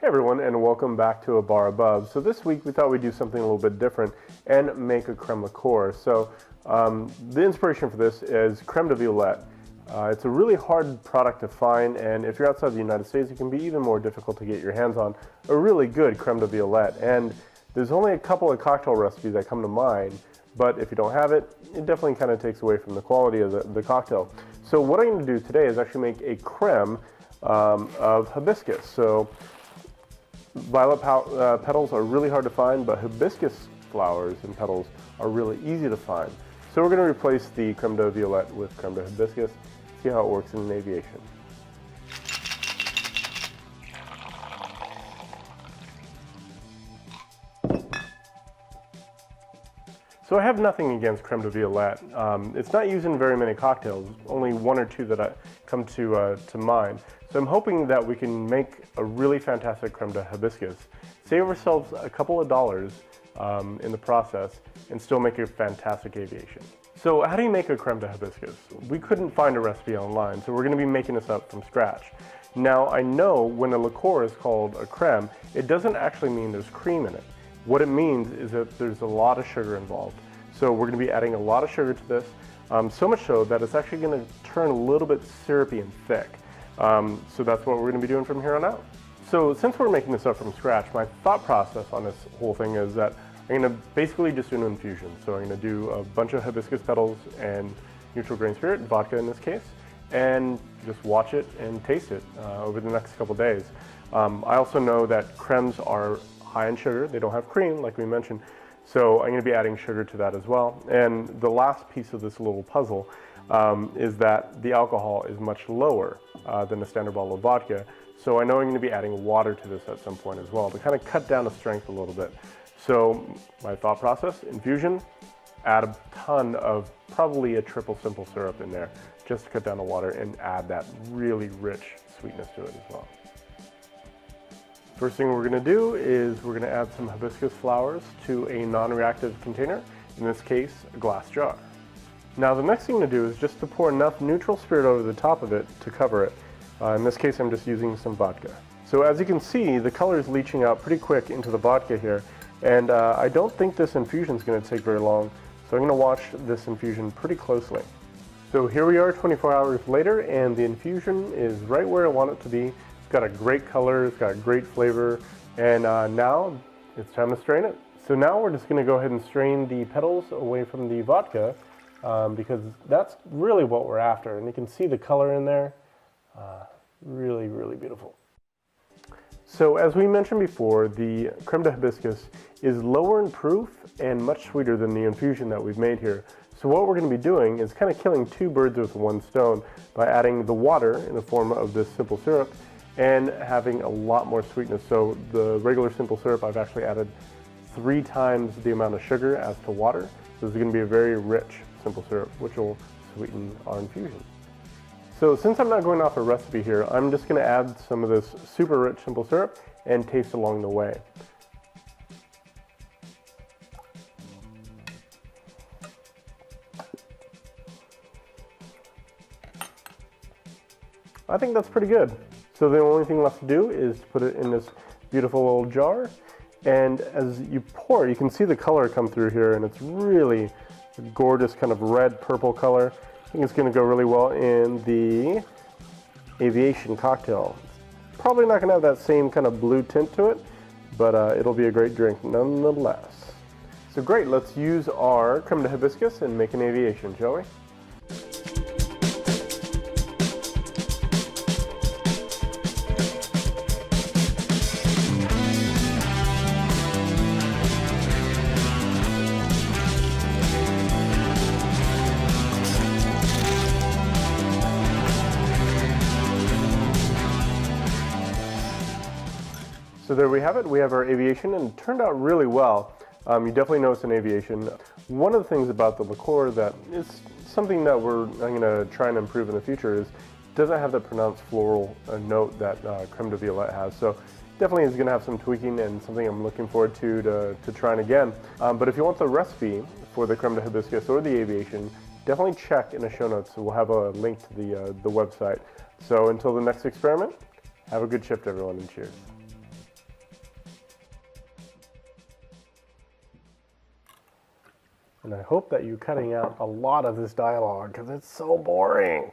Hey everyone, and welcome back to A Bar Above. So this week we thought we'd do something a little bit different and make a creme liqueur. So the inspiration for this is Crème de Violette. It's a really hard product to find, and if you're outside the United States, it can be even more difficult to get your hands on a really good Crème de Violette. And there's only a couple of cocktail recipes that come to mind, but if you don't have it, it definitely kind of takes away from the quality of the cocktail. So what I'm going to do today is actually make a creme of hibiscus. So violet petals are really hard to find, but hibiscus flowers and petals are really easy to find. So we're going to replace the Crème de Violette with Crème de Hibiscus, see how it works in aviation. So I have nothing against Crème de Violette. It's not used in very many cocktails, only one or two that come to mind. So I'm hoping that we can make a really fantastic Crème de Hibiscus, save ourselves a couple of dollars in the process, and still make a fantastic aviation. So how do you make a Crème de Hibiscus? We couldn't find a recipe online, so we're going to be making this up from scratch. Now I know when a liqueur is called a crème, it doesn't actually mean there's cream in it. What it means is that there's a lot of sugar involved. So we're going to be adding a lot of sugar to this, so much so that it's actually going to turn a little bit syrupy and thick. So that's what we're going to be doing from here on out. So since we're making this up from scratch, my thought process on this whole thing is that I'm going to basically just do an infusion. So I'm going to do a bunch of hibiscus petals and neutral grain spirit, vodka in this case, and just watch it and taste it over the next couple days. I also know that crèmes are high in sugar. They don't have cream, like we mentioned. So I'm going to be adding sugar to that as well. And the last piece of this little puzzle is that the alcohol is much lower than a standard bottle of vodka. So I know I'm going to be adding water to this at some point as well to kind of cut down the strength a little bit. So my thought process, infusion, add a ton of probably a triple simple syrup in there just to cut down the water and add that really rich sweetness to it as well. First thing we're going to do is we're going to add some hibiscus flowers to a non-reactive container, in this case a glass jar. Now the next thing to do is just to pour enough neutral spirit over the top of it to cover it. In this case I'm just using some vodka. So as you can see, the color is leaching out pretty quick into the vodka here, and I don't think this infusion is going to take very long, so I'm going to watch this infusion pretty closely. So here we are 24 hours later, and the infusion is right where I want it to be. It's got a great color, it's got a great flavor, and now it's time to strain it. So now we're just going to go ahead and strain the petals away from the vodka because that's really what we're after. And you can see the color in there, really, really beautiful. So as we mentioned before, the Crème de Hibiscus is lower in proof and much sweeter than the infusion that we've made here. So what we're going to be doing is kind of killing two birds with one stone by adding the water in the form of this simple syrup and having a lot more sweetness. So the regular simple syrup, I've actually added 3 times the amount of sugar as to water. So this is going to be a very rich simple syrup, which will sweeten our infusion. So since I'm not going off a recipe here, I'm just going to add some of this super rich simple syrup and taste along the way. I think that's pretty good. So the only thing left to do is to put it in this beautiful little jar, and as you pour it, you can see the color come through here, and it's really a gorgeous kind of red purple color. I think it's going to go really well in the aviation cocktail. It's probably not going to have that same kind of blue tint to it, but it'll be a great drink nonetheless. So great, let's use our Crème de Hibiscus and make an aviation, shall we? So there we have it. We have our aviation, and it turned out really well. You definitely know it's an aviation. One of the things about the liqueur that is something that I'm going to try and improve in the future is it doesn't have the pronounced floral note that Crème de Violette has. So definitely is going to have some tweaking and something I'm looking forward to trying again. But if you want the recipe for the Crème de Hibiscus or the aviation, definitely check in the show notes. We'll have a link to the website. So until the next experiment, have a good shift, everyone, and cheers. And I hope that you're cutting out a lot of this dialogue because it's so boring.